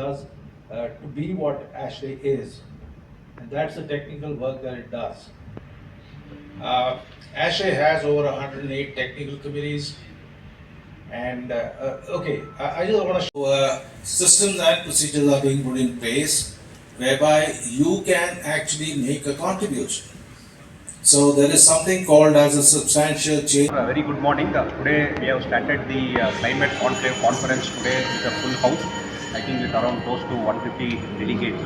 does to be what ASHRAE is. And that's the technical work that it does. ASHRAE has over 108 technical committees. And I just want to show systems and procedures are being put in place whereby you can actually make a contribution. So there is something called as a substantial change. Very good morning. Today we have started the climate conclave conference today with a full house. I think with around close to 150 delegates.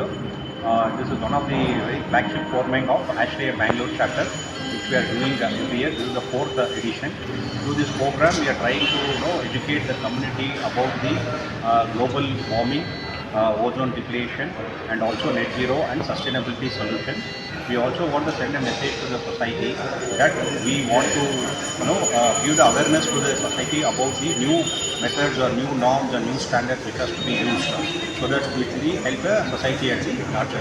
This is one of the very flagship forming of ASHRAE Bangalore chapter, which we are doing every year. This is the 4th edition. Through this program, we are trying to educate the community about the global warming, ozone depletion, and also net zero and sustainability solution. We also want to send a message to the society that we want to give the awareness to the society about the new methods or new norms or new standards which has to be used, so that we help the society at large.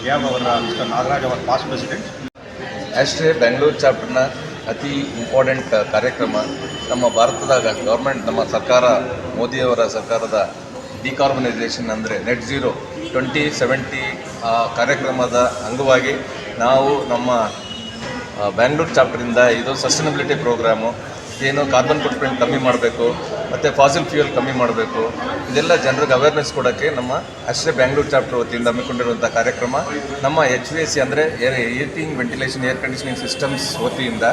We have our Mr. Nagaraj, our past president. ASHRAE Bangalore ಚಾಪ್ಟರ್ನ ಅತಿ important ಕಾರ್ಯಕ್ರಮ ನಮ್ಮ ಭಾರತದಾಗ government ನಮ್ಮ ಸರ್ಕಾರ ಮೋದಿಯವರ ಸರ್ಕಾರದ decarbonisation ಅಂದರೆ net zero 2070 ಕಾರ್ಯಕ್ರಮದ ಅಂಗವಾಗಿ ನಾವು ನಮ್ಮ ಬ್ಯಾಂಗ್ಳೂರ್ ಚಾಪ್ಟರಿಂದ ಇದು ಸಸ್ಟೈನಬಿಲಿಟಿ ಪ್ರೋಗ್ರಾಮು ಏನು ಕಾರ್ಬನ್ ಫುಟ್‌ಪ್ರಿಂಟ್ ಕಮ್ಮಿ ಮಾಡಬೇಕು ಮತ್ತು ಫಾಸಿಲ್ ಫ್ಯೂಯಲ್ ಕಮ್ಮಿ ಮಾಡಬೇಕು, ಇದೆಲ್ಲ ಜನರಿಗೆ ಅವೇರ್ನೆಸ್ ಕೊಡೋಕ್ಕೆ ನಮ್ಮ ASHRAE ಬ್ಯಾಂಗ್ಳೂರ್ ಚಾಪ್ಟರ್ ವತಿಯಿಂದ ಹಮ್ಮಿಕೊಂಡಿರುವಂಥ ಕಾರ್ಯಕ್ರಮ. ನಮ್ಮ HVAC ಅಂದರೆ heating ventilation air conditioning systems ವತಿಯಿಂದ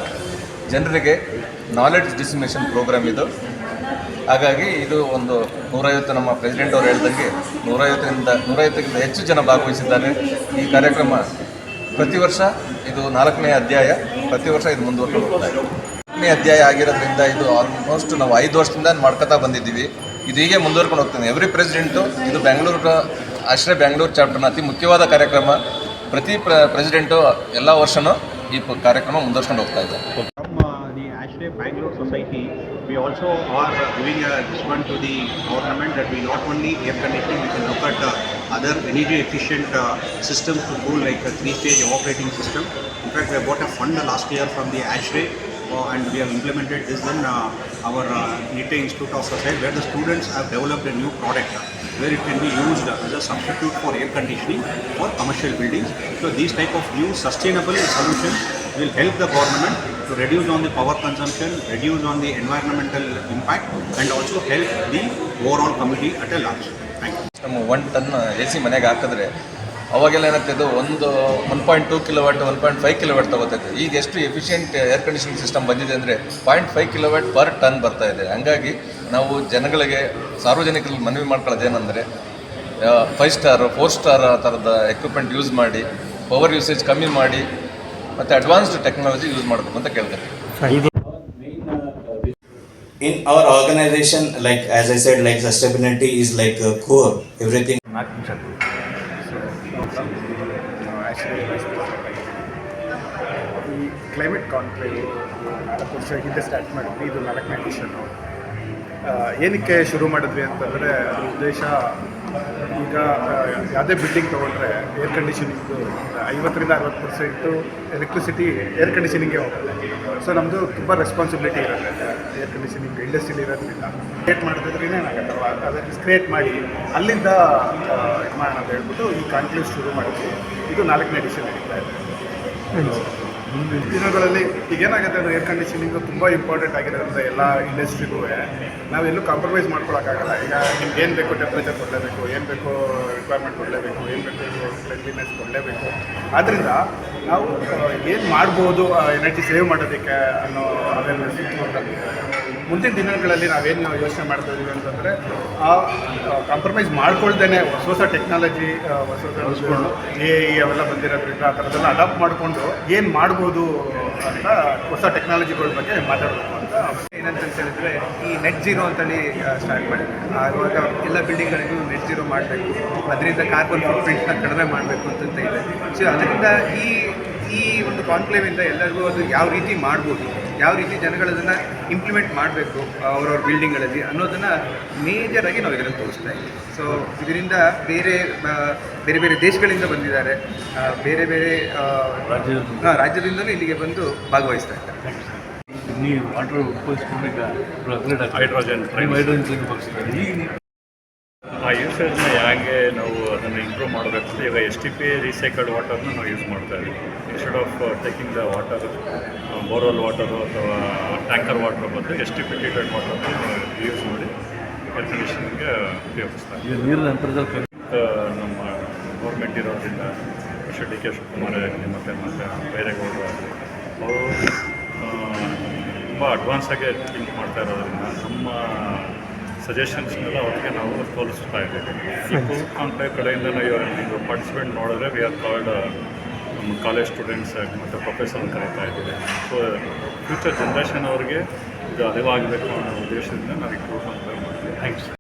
ಜನರಿಗೆ ನಾಲೆಡ್ಜ್ ಡಿಸ್ಮಿನೇಷನ್ ಪ್ರೋಗ್ರಾಮ್ ಇದು. ಹಾಗಾಗಿ ಇದು ಒಂದು 150, ನಮ್ಮ ಪ್ರೆಸಿಡೆಂಟ್ ಅವರು ಹೇಳ್ದಂಗೆ 150ಕ್ಕಿಂತ ಹೆಚ್ಚು ಜನ ಭಾಗವಹಿಸಿದ್ದಾರೆ. ಈ ಕಾರ್ಯಕ್ರಮ ಪ್ರತಿ ವರ್ಷ ಇದು 4ನೇ ಅಧ್ಯಾಯ, ಪ್ರತಿ ವರ್ಷ ಇದು ಮುಂದುವರೆದು ಹೋಗ್ತಾ ಇದೆ. 4ನೇ ಅಧ್ಯಾಯ ಆಗಿರೋದ್ರಿಂದ ಇದು ಆಲ್ಮೋಸ್ಟ್ ನಾವು 5 ವರ್ಷದಿಂದ ಮಾಡ್ಕೊತಾ ಬಂದಿದ್ದೀವಿ. ಇದು ಹೀಗೆ ಮುಂದುವರ್ಕೊಂಡು ಹೋಗ್ತಾನೆ. ಎವ್ರಿ ಪ್ರೆಸಿಡೆಂಟು ಇದು ಬ್ಯಾಂಗ್ಳೂರು ASHRAE ಬ್ಯಾಂಗ್ಳೂರ್ ಚಾಪ್ಟರ್ನ ಅತಿ ಮುಖ್ಯವಾದ ಕಾರ್ಯಕ್ರಮ. ಪ್ರತಿ ಪ್ರೆಸಿಡೆಂಟು ಎಲ್ಲ ವರ್ಷವೂ ಈ ಕಾರ್ಯಕ್ರಮ ಮುಂದುವರ್ಸ್ಕೊಂಡು ಹೋಗ್ತಾ ಇದೆ. The ASHRAE Bangalore Society, we also are giving this one to the government that we not only air conditioning, we can look at other energy efficient systems to cool, like a 3-stage operating system. In fact, we have got a fund last year from the ASHRAE and we have implemented this in our NITE Institute of Society, where the students have developed a new product where it can be used as a substitute for air conditioning for commercial buildings. So these type of new sustainable solutions will help the government to reduce on the power consumption, reduce on the environmental impact, and also help the overall community at a large. Thank you. ನಮ್ಮ 1 ton AC ಮನೆಗೆ ಹಾಕಿದ್ರೆ ಅವಾಗೆಲ್ಲ ಏನಾಗ್ತಿದ್ದು 1.2 kilowatt 1.5 kilowatt ತಗೋತೈತೆ. ಈಗ ಎಷ್ಟು efficient air conditioning system ಬಂದಿದೆ ಅಂದರೆ 0.5 kilowatt per ton ಬರ್ತಾ ಇದೆ. ಹಾಗಾಗಿ ನಾವು ಜನಗಳಿಗೆ ಸಾರ್ವಜನಿಕರಲ್ಲಿ ಮನವಿ ಮಾಡ್ಕೊಳ್ಳೋದೇನೆಂದರೆ 5 ಸ್ಟಾರ್ 4 ಸ್ಟಾರ್ ಆ ಥರದ ಎಕ್ವಿಪ್ಮೆಂಟ್ ಯೂಸ್ ಮಾಡಿ, ಪವರ್ ಯೂಸೇಜ್ ಕಮ್ಮಿ ಮಾಡಿ ಮತ್ತು ಅಡ್ವಾನ್ಸ್ಡ್ ಟೆಕ್ನಾಲಜಿ ಯೂಸ್ ಮಾಡಬೇಕು ಅಂತ ಕೇಳ್ತಾರೆ. In our organization, like as I said, like sustainability is like a core, everything. ಈ ಕ್ಲೈಮೇಟ್ ಕಾನ್ಕ್ಲೇವ್ 4 ವರ್ಷ ಹಿಂದೆ ಸ್ಟಾರ್ಟ್ ಮಾಡಿದ್ವಿ. ಇದು 4ನೇ ಎಡಿಷನ್ನು. ಏನಕ್ಕೆ ಶುರು ಮಾಡಿದ್ವಿ ಅಂತಂದರೆ ಅದ್ರ ಉದ್ದೇಶ, ಈಗ ಯಾವುದೇ ಬಿಲ್ಡಿಂಗ್ ತೊಗೊಂಡ್ರೆ ಏರ್ ಕಂಡೀಷನಿಂಗು 50ರಿಂದ 60% ಎಲೆಕ್ಟ್ರಿಸಿಟಿ ಏರ್ ಕಂಡೀಷನಿಂಗೇ ಹೋಗುತ್ತೆ. ಸೊ ನಮ್ಮದು ತುಂಬ ರೆಸ್ಪಾನ್ಸಿಬಿಲಿಟಿ ಇರುತ್ತೆ ಏರ್ ಕಂಡೀಷನಿಂಗ್ ಇಂಡಸ್ಟ್ರಿಲಿ ಇರೋದ್ರಿಂದ. ಕ್ರಿಯೇಟ್ ಮಾಡಿದ್ರೆ ಏನಾಗುತ್ತಲ್ವ, ಅದನ್ನು ಕ್ರಿಯೇಟ್ ಮಾಡಿ ಅಲ್ಲಿಂದ ಇದು ಮಾಡೋಣ ಅಂತ ಹೇಳ್ಬಿಟ್ಟು ಈ ಕಾನ್ಕ್ಲೇವ್ ಶುರು ಮಾಡಿದ್ವಿ. ಇದು 4ನೇ ಎಡಿಷನ್ ನಡೀತಾ ಇದೆ. ದಿನಗಳಲ್ಲಿ ಈಗೇನಾಗುತ್ತೆ ಅಂದರೆ ಏರ್ ಕಂಡೀಷನಿಂಗು ತುಂಬ ಇಂಪಾರ್ಟೆಂಟ್ ಆಗಿರೋದ್ರಿಂದ ಎಲ್ಲ ಇಂಡಸ್ಟ್ರಿಗೂ ನಾವೆಲ್ಲೂ ಕಾಂಪ್ರಮೈಸ್ ಮಾಡ್ಕೊಳಕ್ಕಾಗಲ್ಲ. ಈಗ ನಿಮ್ಗೆ ಏನು ಬೇಕು ಟೆಂಪ್ರೇಚರ್ ಕೊಡಲೇಬೇಕು, ಏನು ಬೇಕೋ ರಿಕ್ವೈರ್ಮೆಂಟ್ ಕೊಡಲೇಬೇಕು, ಏನು ಬೇಕು ಕ್ಲೆನ್ಲಿನೆಸ್ ಕೊಡಲೇಬೇಕು. ಆದ್ದರಿಂದ ನಾವು ಏನು ಮಾಡ್ಬೋದು ಎನರ್ಜಿ ಸೇವ್ ಮಾಡೋದಕ್ಕೆ ಅನ್ನೋ ಅವೇರ್ನೆಸ್ ಮುಂದಿನ ದಿನಗಳಲ್ಲಿ ನಾವೇನು ಯೋಚನೆ ಮಾಡ್ತಾ ಇದ್ದೀವಿ ಅಂತಂದರೆ ಕಾಂಪ್ರಮೈಸ್ ಮಾಡ್ಕೊಳ್ದೇನೆ ಹೊಸ ಟೆಕ್ನಾಲಜಿ ಹೊಸ AI ಅವೆಲ್ಲ ಬಂದಿರೋದ್ರಿಂದ ಆ ಥರದ್ದೆಲ್ಲ ಅಡಾಪ್ಟ್ ಮಾಡಿಕೊಂಡು ಏನು ಮಾಡ್ಬೋದು ಅಂತ ಹೊಸ ಟೆಕ್ನಾಲಜಿಗಳ ಬಗ್ಗೆ ಮಾತಾಡಬೇಕು ಅಂತ. ಏನಂತ ಹೇಳಿದ್ರೆ ಈ ನೆಟ್ ಜೀರೋ ಅಂತೇಳಿ ಸ್ಟಾರ್ಟ್ ಮಾಡಿದ್ವಿ. ಇವಾಗ ಎಲ್ಲ ಬಿಲ್ಡಿಂಗ್ಗಳಿಗೂ ನೆಟ್ ಜೀರೋ ಮಾಡಬೇಕು, ಅದರಿಂದ ಕಾರ್ಬನ್ ಫುಟ್‌ಪ್ರಿಂಟ್ನ ಕಡಿಮೆ ಮಾಡಬೇಕು ಅಂತ ಇದೆ. ಸೊ ಅದರಿಂದ ಈ ಒಂದು ಕಾನ್ಕ್ಲೇವಿಂದ ಎಲ್ಲರಿಗೂ ಅದು ಯಾವ ರೀತಿ ಮಾಡ್ಬೋದು, ಯಾವ ರೀತಿ ಜನಗಳದನ್ನು ಇಂಪ್ಲಿಮೆಂಟ್ ಮಾಡಬೇಕು ಅವ್ರವ್ರ ಬಿಲ್ಡಿಂಗ್ಗಳಲ್ಲಿ ಅನ್ನೋದನ್ನು ಮೇಜರಾಗಿ ನಾವು ಇದರಲ್ಲಿ ತೋರಿಸ್ತಾ ಇದ್ದೀವಿ. ಸೊ ಇದರಿಂದ ಬೇರೆ ಬೇರೆ ದೇಶಗಳಿಂದ ಬಂದಿದ್ದಾರೆ, ಬೇರೆ ಬೇರೆ ರಾಜ್ಯದಿಂದಲೂ ಇಲ್ಲಿಗೆ ಬಂದು ಭಾಗವಹಿಸ್ತಾ ಇದ್ದಾರೆ. ವಾಟರ್ ಉಪಯೋಗಿಸ್ಕೊಂಡಾಗ ಹೈಡ್ರೋಜನ್ ಆ ಯೂಸೇಜ್ನ ಹೇಗೆ ನಾವು ಅದನ್ನು ಇಂಪ್ರೂವ್ ಮಾಡಬೇಕು. ಈಗ STP ರೀಸೈಕಲ್ಡ್ ವಾಟರ್ನ ನಾವು ಯೂಸ್ ಮಾಡ್ತಾ ಇದ್ದೀವಿ. Instead of taking the water borewell water ಅಥವಾ ಟ್ಯಾಂಕರ್ ವಾಟರ್ ಬದಲು STP ಟ್ರೀಟೆಡ್ ವಾಟರ್ನ ಯೂಸ್ ಮಾಡಿ ಏರ್ ಕಂಡೀಷನಿಂಗ್ಗೆ ಉಪಯೋಗಿಸ್ತಾ ಇದ್ದೀವಿ. ನಮ್ಮ ಗೌರ್ಮೆಂಟ್ ಇರೋದ್ರಿಂದ DK ಶಿವಕುಮಾರ್ ಆಗಲಿ ಮತ್ತು ಬೈರೇಗೌಡರು ಆಗಲಿ ಅವರು ತುಂಬ ಅಡ್ವಾನ್ಸಾಗೆ ಥಿಂಕ್ ಮಾಡ್ತಾ ಇರೋದ್ರಿಂದ ನಮ್ಮ ಸಜೆಷನ್ಸ್ನೆಲ್ಲ ಅವ್ರಿಗೆ ನಾವು ತೋರಿಸ್ತಾ ಇದ್ದೀವಿ. ಈ ಫುಡ್ ಕಾನ್ಕ್ಲೇವ್ ಕಡೆಯಿಂದ ನೀವು ಪಾರ್ಟಿಸಿಪೇಟ್ ನೋಡಿದ್ರೆ ವಿ ಆರ್ ಕಾಲ್ಡ್ ನಮ್ಮ ಕಾಲೇಜ್ ಸ್ಟೂಡೆಂಟ್ಸ್ ಮತ್ತು ಪ್ರೊಫೆಸರ್ ಕರೀತಾ ಇದ್ದೀವಿ. ಸೊ ಫ್ಯೂಚರ್ ಜನ್ರೇಷನ್ ಅವ್ರಿಗೆ ಇದು ಅರಿವಾಗಬೇಕು ಅನ್ನೋ ಉದ್ದೇಶದಿಂದ ನಾವು ಈ ಫುಡ್ ಕಾನ್ಕ್ಲೇವ್ ಮಾಡ್ತೀವಿ. ಥ್ಯಾಂಕ್ಸ್.